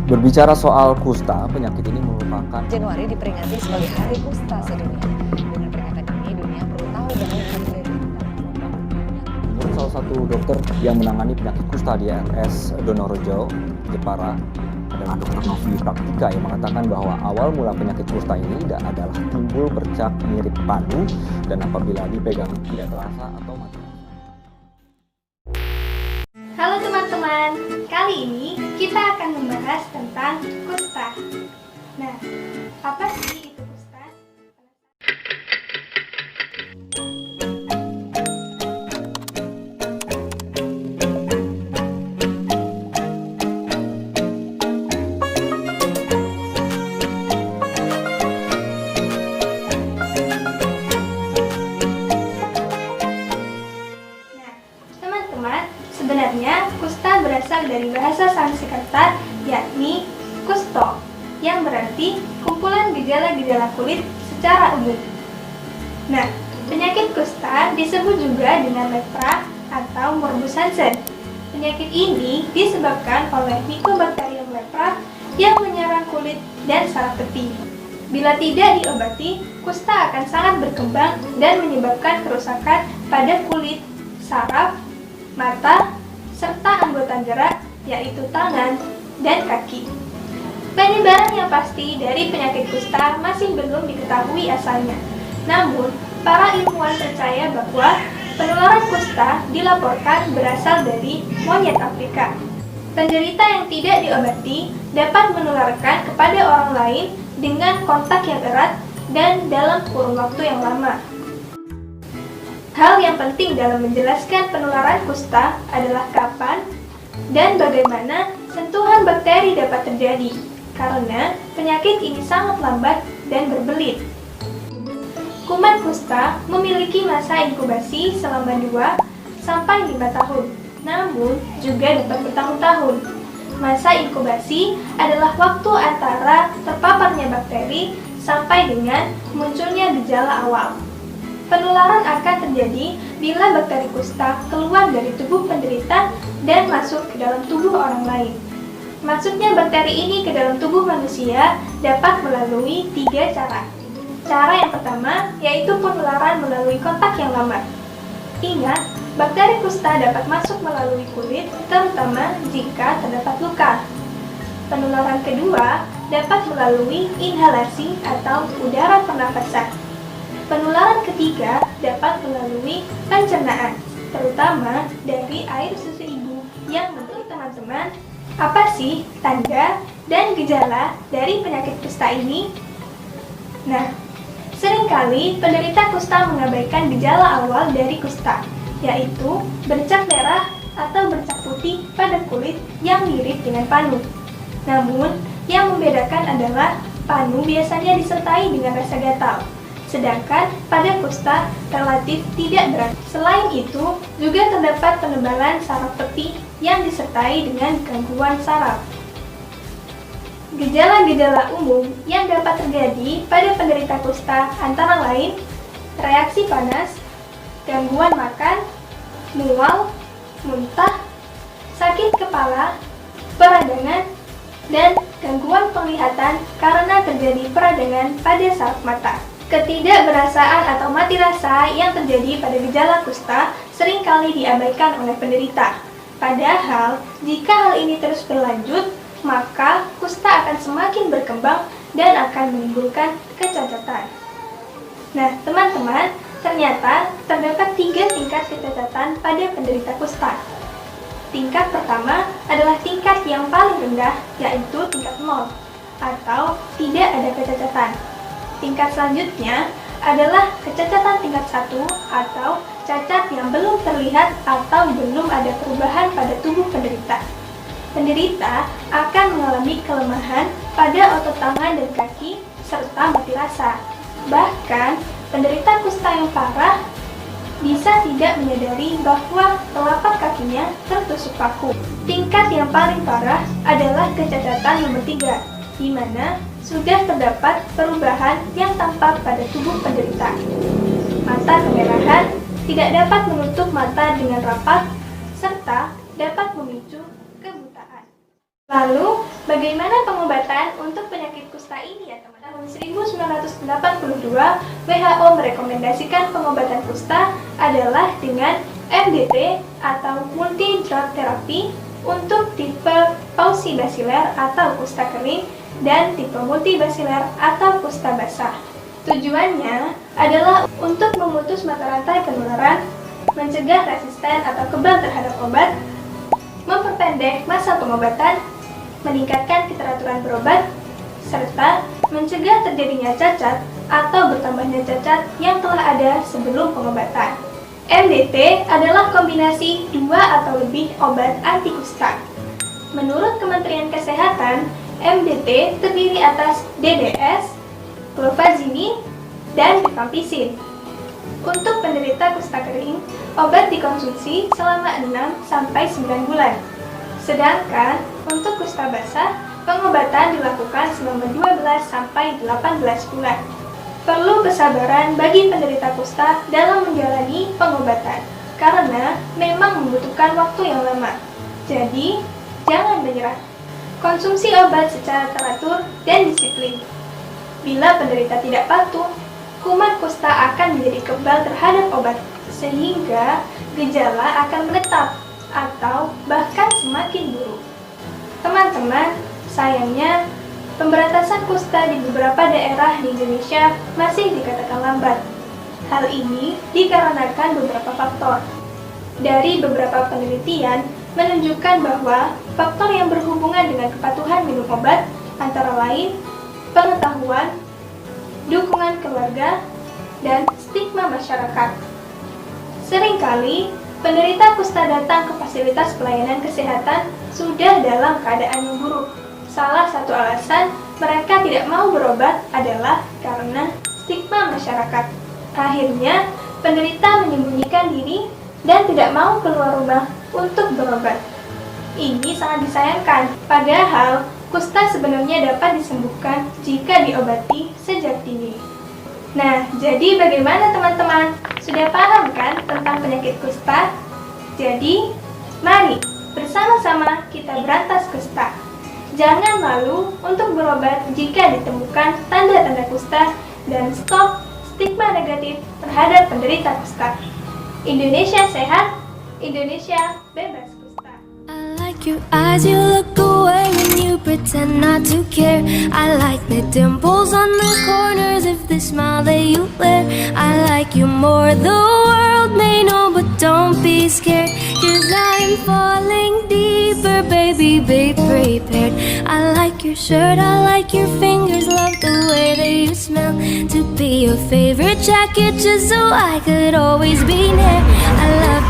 Berbicara soal kusta, penyakit ini merupakan Januari diperingati sebagai Hari Kusta sedunia. Dengan peringatan ini, dunia perlu tahu bahwa menurut salah satu dokter yang menangani penyakit kusta di RS Donorejo, Jepara, adalah Dr. Novi Praktika yang mengatakan bahwa awal mula penyakit kusta ini adalah timbul bercak mirip panu dan apabila dipegang tidak terasa atau mati. Halo teman-teman, kali ini kita akan membahas tentang kusta. Nah, apa sih itu kusta? Nah, teman-teman, sebenarnya kusta berasal dari bahasa Sanskerta, yakni kusto, yang berarti kumpulan gejala-gejala kulit secara umum. Nah, penyakit kusta disebut juga dengan lepra atau morbus Hansen. Penyakit ini disebabkan oleh Mycobacterium lepra yang menyerang kulit dan saraf peti. Bila tidak diobati, kusta akan sangat berkembang dan menyebabkan kerusakan pada kulit, saraf, mata, serta anggota gerak, yaitu tangan dan kaki. Penyebaran yang pasti dari penyakit kusta masih belum diketahui asalnya. Namun, para ilmuwan percaya bahwa penularan kusta dilaporkan berasal dari monyet Afrika. Penderita yang tidak diobati dapat menularkan kepada orang lain dengan kontak yang erat dan dalam kurun waktu yang lama. Hal yang penting dalam menjelaskan penularan kusta adalah kapan dan bagaimana sentuhan bakteri dapat terjadi, karena penyakit ini sangat lambat dan berbelit. Kuman kusta memiliki masa inkubasi selama 2-5 tahun, namun juga dapat bertahun-tahun. Masa inkubasi adalah waktu antara terpaparnya bakteri sampai dengan munculnya gejala awal. Penularan akan terjadi bila bakteri kusta keluar dari tubuh penderita dan masuk ke dalam tubuh orang lain. Masuknya bakteri ini ke dalam tubuh manusia dapat melalui 3 cara. Cara yang pertama yaitu penularan melalui kontak yang lama. Ingat, bakteri kusta dapat masuk melalui kulit, terutama jika terdapat luka. Penularan kedua dapat melalui inhalasi atau udara pernafasan. Penularan ketiga dapat melalui pencernaan, terutama dari air susu ibu. Yang menurut teman-teman, apa sih tanda dan gejala dari penyakit kusta ini? Nah, seringkali penderita kusta mengabaikan gejala awal dari kusta, yaitu bercak merah atau bercak putih pada kulit yang mirip dengan panu. Namun, yang membedakan adalah panu biasanya disertai dengan rasa gatal, sedangkan pada kusta relatif tidak berat. Selain itu, juga terdapat penebalan saraf peti yang disertai dengan gangguan saraf. Gejala-gejala umum yang dapat terjadi pada penderita kusta antara lain reaksi panas, gangguan makan, mual, muntah, sakit kepala, peradangan, dan gangguan penglihatan karena terjadi peradangan pada saraf mata. Ketidakberasaan atau mati rasa yang terjadi pada gejala kusta seringkali diabaikan oleh penderita. Padahal, jika hal ini terus berlanjut, maka kusta akan semakin berkembang dan akan menimbulkan kecacatan. Nah, teman-teman, ternyata terdapat 3 tingkat kecacatan pada penderita kusta. Tingkat pertama adalah tingkat yang paling rendah, yaitu tingkat 0, atau tidak ada kecacatan. Tingkat selanjutnya adalah kecacatan tingkat 1 atau cacat yang belum terlihat atau belum ada perubahan pada tubuh penderita. Penderita akan mengalami kelemahan pada otot tangan dan kaki serta mati rasa. Bahkan, penderita kusta yang parah bisa tidak menyadari bahwa telapak kakinya tertusuk paku. Tingkat yang paling parah adalah kecacatan nomor 3, di mana sudah terdapat perubahan yang tampak pada tubuh penderita. Mata kemerahan, tidak dapat menutup mata dengan rapat, serta dapat memicu kebutaan. Lalu, bagaimana pengobatan untuk penyakit kusta ini ya teman? Tahun 1982, WHO merekomendasikan pengobatan kusta adalah dengan MDT atau multi drug therapy untuk tipe Pauci basilar atau kusta kering dan tipe multibasilar atau kusta basah. Tujuannya adalah untuk memutus mata rantai penularan, mencegah resisten atau kebal terhadap obat, memperpendek masa pengobatan, meningkatkan keteraturan berobat, serta mencegah terjadinya cacat atau bertambahnya cacat yang telah ada sebelum pengobatan. MDT adalah kombinasi 2 atau lebih obat anti kusta. Menurut Kementerian Kesehatan, MDT terdiri atas DDS, clofazimine, dan rifampicin. Untuk penderita kusta kering, obat dikonsumsi selama 6-9 bulan. Sedangkan untuk kusta basah, pengobatan dilakukan selama 12-18 bulan. Perlu kesabaran bagi penderita kusta dalam menjalani pengobatan, karena memang membutuhkan waktu yang lama. Jadi, jangan menyerah. Konsumsi obat secara teratur dan disiplin. Bila penderita tidak patuh, kuman kusta akan menjadi kebal terhadap obat, sehingga gejala akan menetap atau bahkan semakin buruk. Teman-teman, sayangnya pemberantasan kusta di beberapa daerah di Indonesia masih dikatakan lambat. Hal ini dikarenakan beberapa faktor. Dari beberapa penelitian menunjukkan bahwa faktor yang berhubungan dengan kepatuhan minum obat antara lain pengetahuan, dukungan keluarga, dan stigma masyarakat. Seringkali, penderita kusta datang ke fasilitas pelayanan kesehatan sudah dalam keadaan yang buruk. Salah satu alasan mereka tidak mau berobat adalah karena stigma masyarakat. Akhirnya, penderita menyembunyikan diri dan tidak mau keluar rumah untuk berobat. Ini sangat disayangkan, padahal kusta sebenarnya dapat disembuhkan jika diobati sejak dini. Nah, jadi bagaimana teman-teman? Sudah paham kan tentang penyakit kusta? Jadi, mari bersama-sama kita berantas kusta. Jangan malu untuk berobat jika ditemukan tanda-tanda kusta dan stop stigma negatif terhadap penderita kusta. Indonesia sehat, Indonesia bebas kusta. I like your eyes, you look away when you pretend not to care. I like the dimples on the corners of the smile that you wear. I like you more, the world may know, but don't be scared, 'cause I'm falling deeper, baby, be prepared. I like your shirt, I like your fingers, love the way that you smell. To be your favorite jacket just so I could always be near. I love